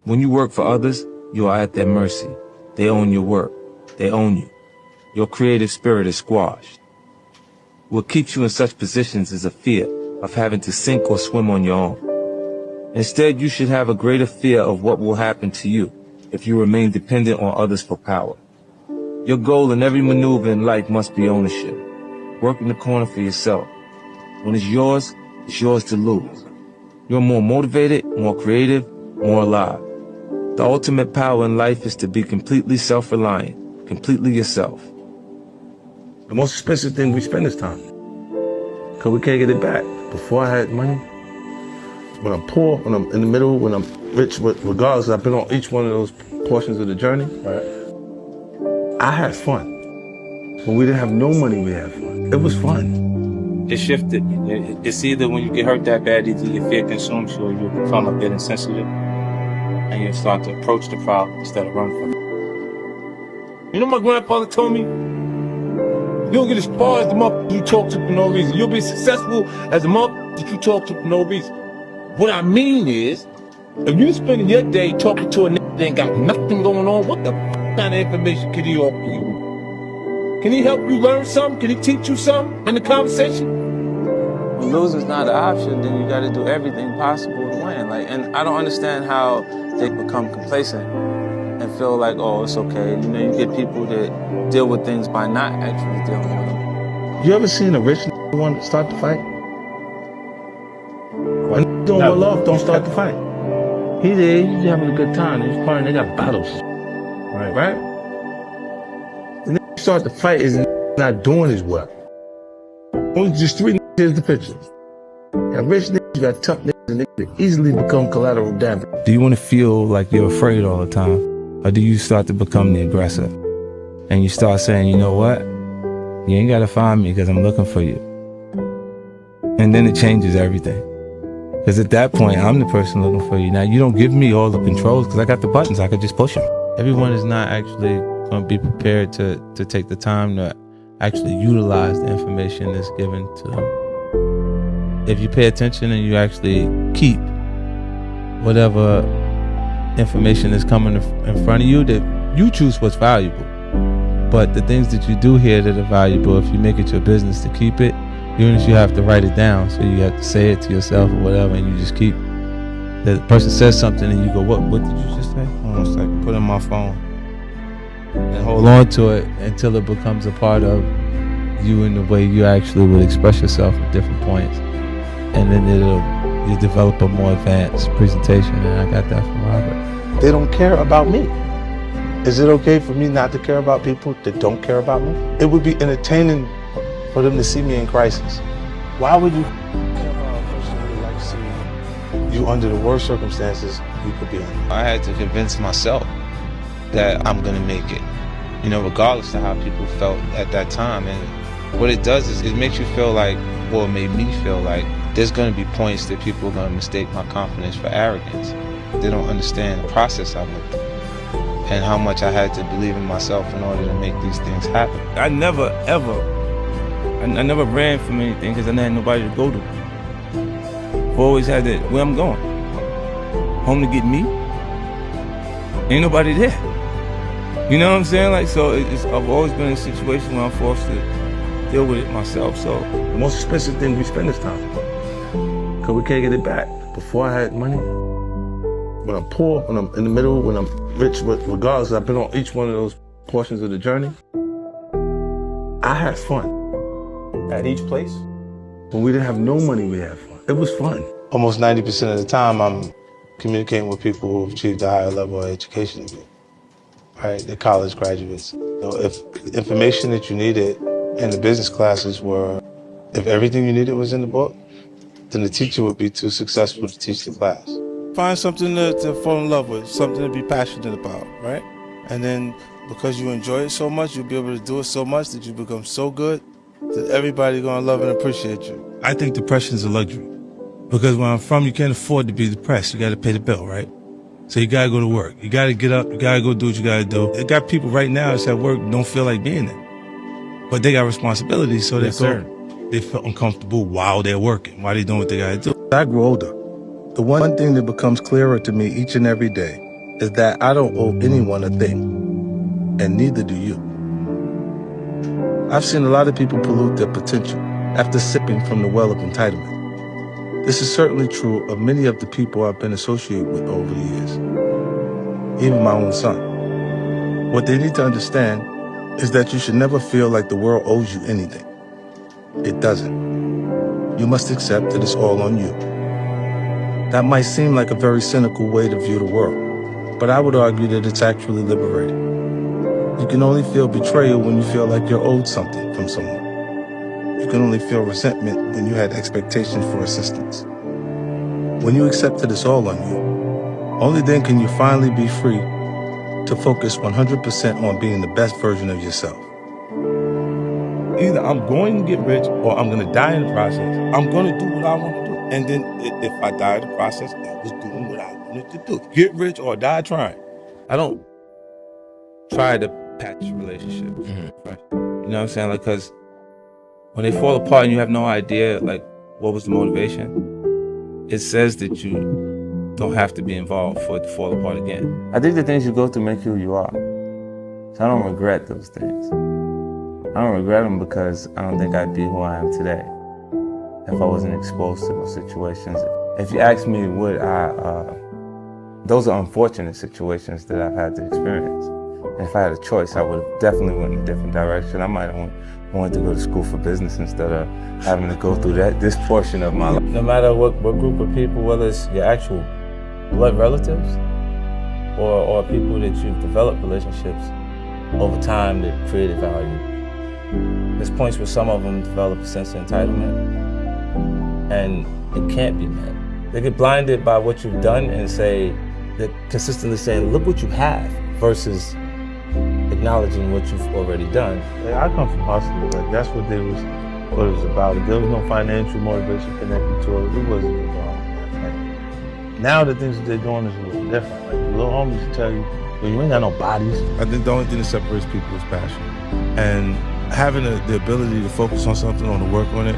When you work for others, you are at their mercy. They own your work. They own you. Your creative spirit is squashed. What keeps you in such positions is a fear of having to sink or swim on your own. Instead, you should have a greater fear of what will happen to you if you remain dependent on others for power. Your goal in every maneuver in life must be ownership. Work in the corner for yourself. When it's yours to lose. You're more motivated, more creative, more alive. The ultimate power in life is to be completely self-reliant, completely yourself. The most expensive thing we spend is time. Because we can't get it back. Before I had money, when I'm poor, when I'm in the middle, when I'm rich, regardless, I've been on each one of those portions of the journey. Right. I had fun. When we didn't have no money, we had fun. It was fun. It shifted. It's either when you get hurt that bad, either your fear consumes you or you become a bit insensitive. And you start to approach the problem instead of run from it. You know, my grandfather told me, you don't get as far as the motherfucker you talk to for no reason. You'll be successful as the motherfucker that you talk to for no reason. What I mean is, if you spending your day talking to a nigga that ain't got nothing going on, what the kind of information can he offer you? Can he help you learn something? Can he teach you something in the conversation? When losing's not an option, then you gotta do everything possible to win. And I don't understand how they become complacent and feel like, oh, it's okay. You know, you get people that deal with things by not actually dealing with them. You ever seen a rich nigga want to start the fight? A nigga doing well off, don't start the fight. He there, he's having a good time. He's partying, they got bottles. Right? The nigga start the fight is not doing his work. Only just three niggas, here's the picture. You got rich niggas, you got tough niggas, and niggas that easily become collateral damage. Do you want to feel like you're afraid all the time? Or do you start to become the aggressor? And you start saying, you know what? You ain't gotta find me because I'm looking for you. And then it changes everything. Because at that point, I'm the person looking for you. Now, you don't give me all the controls because I got the buttons. I could just push them. Everyone is not actually going to be prepared to take the time to actually utilize the information that's given to them. If you pay attention and you actually keep whatever information is coming in front of you, that you choose what's valuable. But the things that you do hear that are valuable, if you make it your business to keep it, even if you have to write it down, so you have to say it to yourself or whatever, and you just keep, the person says something and you go, what did you just say? Almost like put it on my phone and hold on to it until it becomes a part of you in the way you actually would express yourself at different points. And then you develop a more advanced presentation, and I got that from Robert. They don't care about me. Is it okay for me not to care about people that don't care about me? It would be entertaining for them to see me in crisis. Why would you care about a person who would like to see you under the worst circumstances you could be in? I had to convince myself that I'm gonna make it, you know, regardless of how people felt at that time. And what it does is it makes you feel like, well, it made me feel like there's gonna be points that people are gonna mistake my confidence for arrogance. They don't understand the process I went through and how much I had to believe in myself in order to make these things happen. I never ran from anything because I didn't have nobody to go to. I've always had that, where I'm going. Home to get me? Ain't nobody there. You know what I'm saying? Like, so I've always been in a situation where I'm forced to deal with it myself, so. The most expensive thing we spend is time. Because we can't get it back. Before I had money, when I'm poor, when I'm in the middle, when I'm rich, regardless, I've been on each one of those portions of the journey. I had fun. At each place? When we didn't have no money, we had fun. It was fun. Almost 90% of the time, I'm communicating with people who've achieved a higher level of education than me, right? They're college graduates. So if the information that you needed in the business classes were, if everything you needed was in the book, then the teacher would be too successful to teach the class. Find something to fall in love with, something to be passionate about, right? And then because you enjoy it so much, you'll be able to do it so much that you become so good that everybody's gonna love and appreciate you. I think depression is a luxury. Because where I'm from, you can't afford to be depressed. You gotta pay the bill, right? So you gotta go to work. You gotta get up, you gotta go do what you gotta do. They got people right now that's at work don't feel like being there. But they got responsibilities, so they feel uncomfortable while they're working, while they're doing what they gotta do. I grew older. The one thing that becomes clearer to me each and every day is that I don't owe anyone a thing, and neither do you. I've seen a lot of people pollute their potential after sipping from the well of entitlement. This is certainly true of many of the people I've been associated with over the years, even my own son. What they need to understand is that you should never feel like the world owes you anything. It doesn't. You must accept that it's all on you. That might seem like a very cynical way to view the world, but I would argue that it's actually liberating. You can only feel betrayal when you feel like you're owed something from someone. You can only feel resentment when you had expectations for assistance. When you accept that it's all on you, only then can you finally be free to focus 100% on being the best version of yourself. Either I'm going to get rich or I'm going to die in the process. I'm going to do what I want to do. And then if I die in the process, I was doing what I wanted to do. Get rich or die trying. I don't try to patch relationships. Right? You know what I'm saying? Like, because when they fall apart and you have no idea, like, what was the motivation, it says that you don't have to be involved for it to fall apart again. I think the things you go through make you who you are. So I don't regret those things. I don't regret them because I don't think I'd be who I am today if I wasn't exposed to those situations. If you ask me, would I, those are unfortunate situations that I've had to experience. And if I had a choice, I would have definitely went in a different direction. I might have wanted to go to school for business instead of having to go through this portion of my life. No matter what group of people, whether it's your actual blood relatives or people that you've developed relationships over time that created value. There's points where some of them develop a sense of entitlement, and it can't be met. They get blinded by what you've done and they're consistently saying, look what you have, versus acknowledging what you've already done. I come from hustling, like that's what it was about. There was no financial motivation connected to it. It wasn't involved. Like, now the things that they're doing is a little different. Like the little homies tell you, well, you ain't got no bodies. I think the only thing that separates people is passion. And having the ability to focus on something, or to work on it,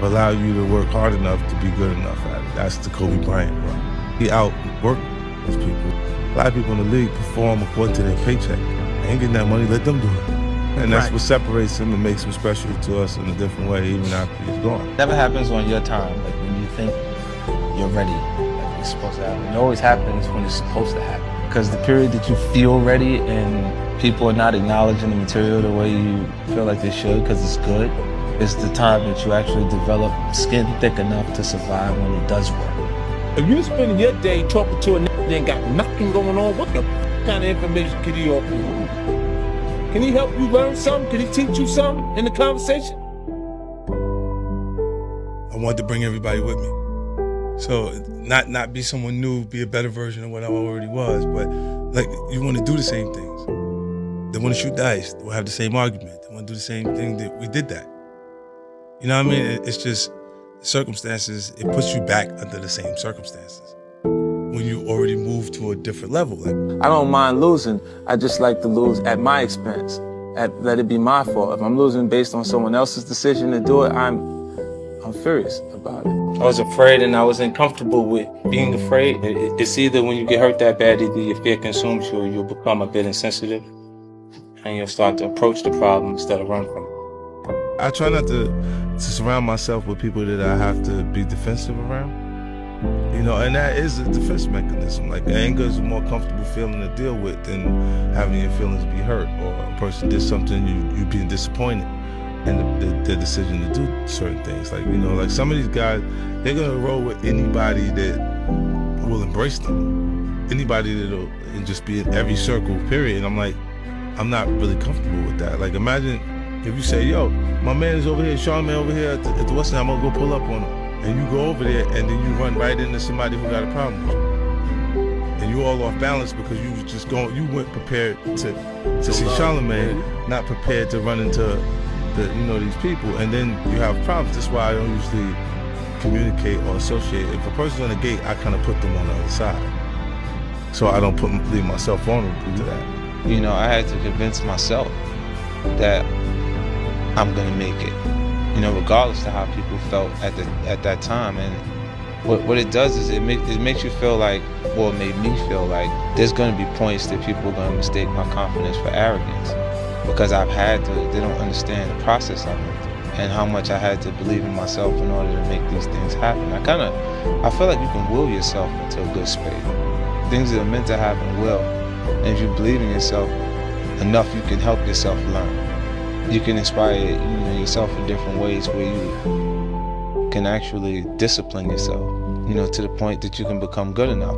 will allow you to work hard enough to be good enough at it. That's the Kobe Bryant run. He outworked those people. A lot of people in the league perform according to their paycheck. They ain't getting that money, let them do it. And that's what separates him and makes him special to us in a different way, even after he's gone. Never happens on your time, like when you think you're ready, like it's supposed to happen. It always happens when it's supposed to happen. Because the period that you feel ready and people are not acknowledging the material the way you feel like they should because it's good, is the time that you actually develop skin thick enough to survive when it does work. If you're spending your day talking to a nigga that ain't got nothing going on, what the kind of information can he offer you? Can he help you learn something? Can he teach you something in the conversation? I wanted to bring everybody with me. So not be someone new, be a better version of what I already was, but like you want to do the same things. They want to shoot dice, we'll have the same argument. They want to do the same thing that we did that. You know what I mean? It's just circumstances, it puts you back under the same circumstances when you already moved to a different level. Like, I don't mind losing. I just like to lose at my expense. Let it be my fault. If I'm losing based on someone else's decision to do it, I'm furious about it. I was afraid and I was uncomfortable with being afraid. It's either when you get hurt that bad, either your fear consumes you or you'll become a bit insensitive and you'll start to approach the problem instead of run from it. I try not to surround myself with people that I have to be defensive around. You know, and that is a defense mechanism. Like, anger is a more comfortable feeling to deal with than having your feelings be hurt, or a person did something, you being disappointed in the decision to do certain things. Like, you know, like some of these guys, they're gonna roll with anybody that will embrace them. Anybody that'll just be in every circle, period. And I'm like, I'm not really comfortable with that. Like, imagine if you say, yo, my man is over here, Charlamagne over here at the West End, I'm gonna go pull up on him. And you go over there and then you run right into somebody who got a problem with you. And you all off balance because you was just going, you went prepared to see Charlamagne, not prepared to run into these people. And then you have problems. That's why I don't usually communicate or associate. If a person's on the gate, I kind of put them on the other side. So I don't leave myself vulnerable to that. You know, I had to convince myself that I'm gonna make it. You know, regardless of how people felt at that time. And what it does is it makes you feel like, well, it made me feel like there's going to be points that people are going to mistake my confidence for arrogance, because I've had to, they don't understand the process I went through and how much I had to believe in myself in order to make these things happen. I feel like you can will yourself into a good space. Things that are meant to happen will. And if you believe in yourself enough, you can help yourself learn. You can inspire yourself in different ways where you can actually discipline yourself, to the point that you can become good enough.